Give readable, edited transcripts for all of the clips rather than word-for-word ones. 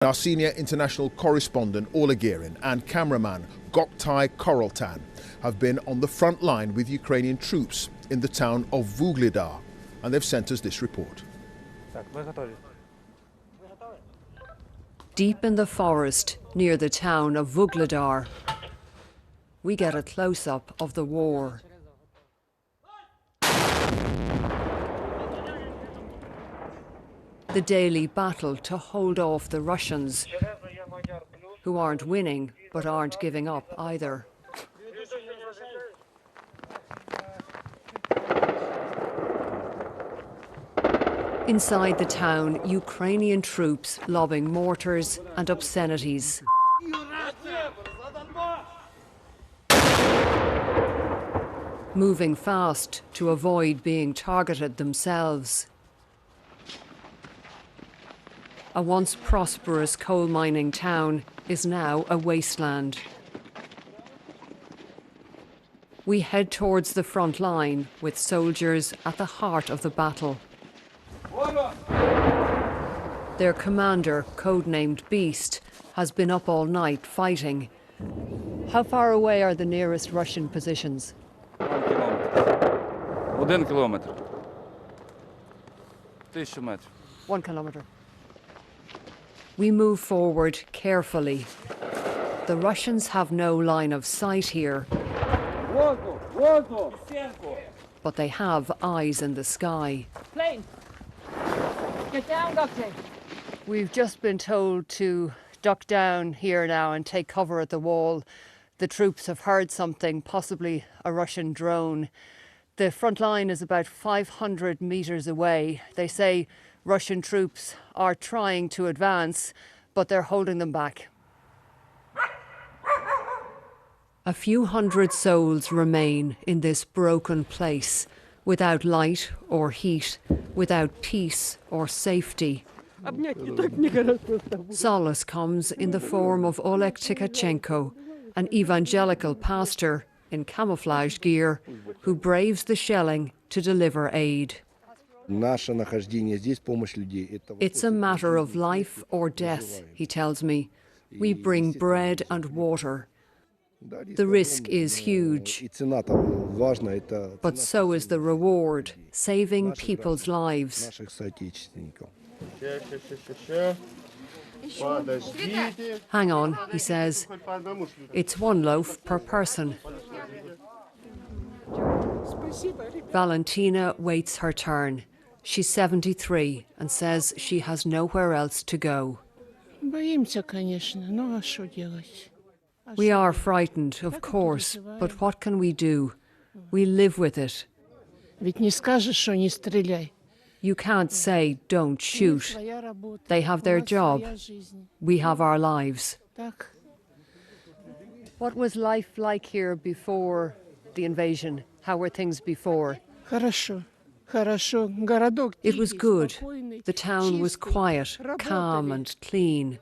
Our senior international correspondent Ola Girin and cameraman Goktai Koroltan have been on the front line with Ukrainian troops in the town of Vuhledar, and they've sent us this report. Deep in the forest near the town of Vuhledar, we get a close-up of the war. The daily battle to hold off the Russians, who aren't winning but aren't giving up either. Inside the town, Ukrainian troops lobbing mortars and obscenities. Moving fast to avoid being targeted themselves. A once prosperous coal mining town is now a wasteland. We head towards the front line with soldiers at the heart of the battle. Their commander, codenamed Beast, has been up all night fighting. How far away are the nearest Russian positions? 1 kilometer. 1000 meters. 1 kilometer. We move forward carefully. The Russians have no line of sight here, but they have eyes in the sky. Plane! Get down, Doctor! We've just been told to duck down here now and take cover at the wall. The troops have heard something, possibly a Russian drone. The front line is about 500 meters away. They say Russian troops are trying to advance, but they're holding them back. A few hundred souls remain in this broken place, without light or heat, without peace or safety. Solace comes in the form of Oleg Tkachenko, an evangelical pastor in camouflage gear who braves the shelling to deliver aid. It's a matter of life or death, he tells me. We bring bread and water. The risk is huge, but so is the reward, saving people's lives. Hang on, he says. It's 1 loaf per person. Valentina waits her turn. She's 73 and says she has nowhere else to go. We are frightened, of course, but what can we do? We live with it. You can't say, don't shoot. They have their job. We have our lives. What was life like here before the invasion? How were things before? It was good. The town was quiet, calm and clean.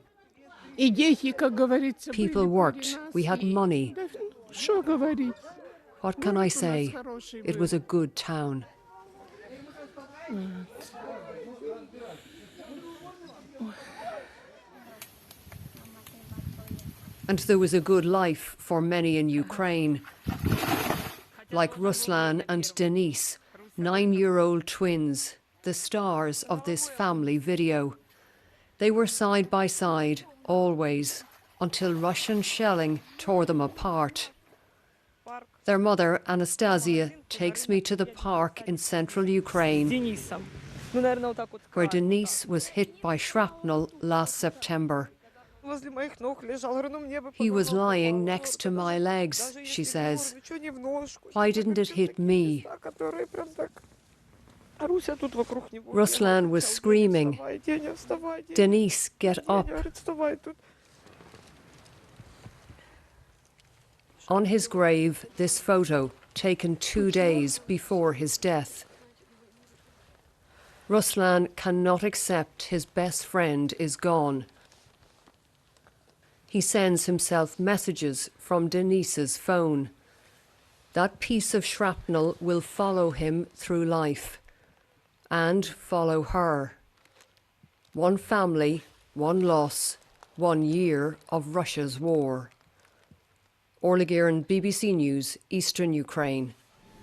People worked. We had money. What can I say? It was a good town. And there was a good life for many in Ukraine, like Ruslan and Denise, 9-year-old twins, the stars of this family video. They were side by side, always, until Russian shelling tore them apart. Their mother, Anastasia, takes me to the park in central Ukraine, where Denise was hit by shrapnel last September. He was lying next to my legs, she says. Why didn't it hit me? Ruslan was screaming, Denise, get up. On his grave, this photo, taken 2 days before his death. Ruslan cannot accept his best friend is gone. He sends himself messages from Denise's phone. That piece of shrapnel will follow him through life, and follow her. One family, one loss, 1 year of Russia's war. Orla Guerin, BBC News, Eastern Ukraine.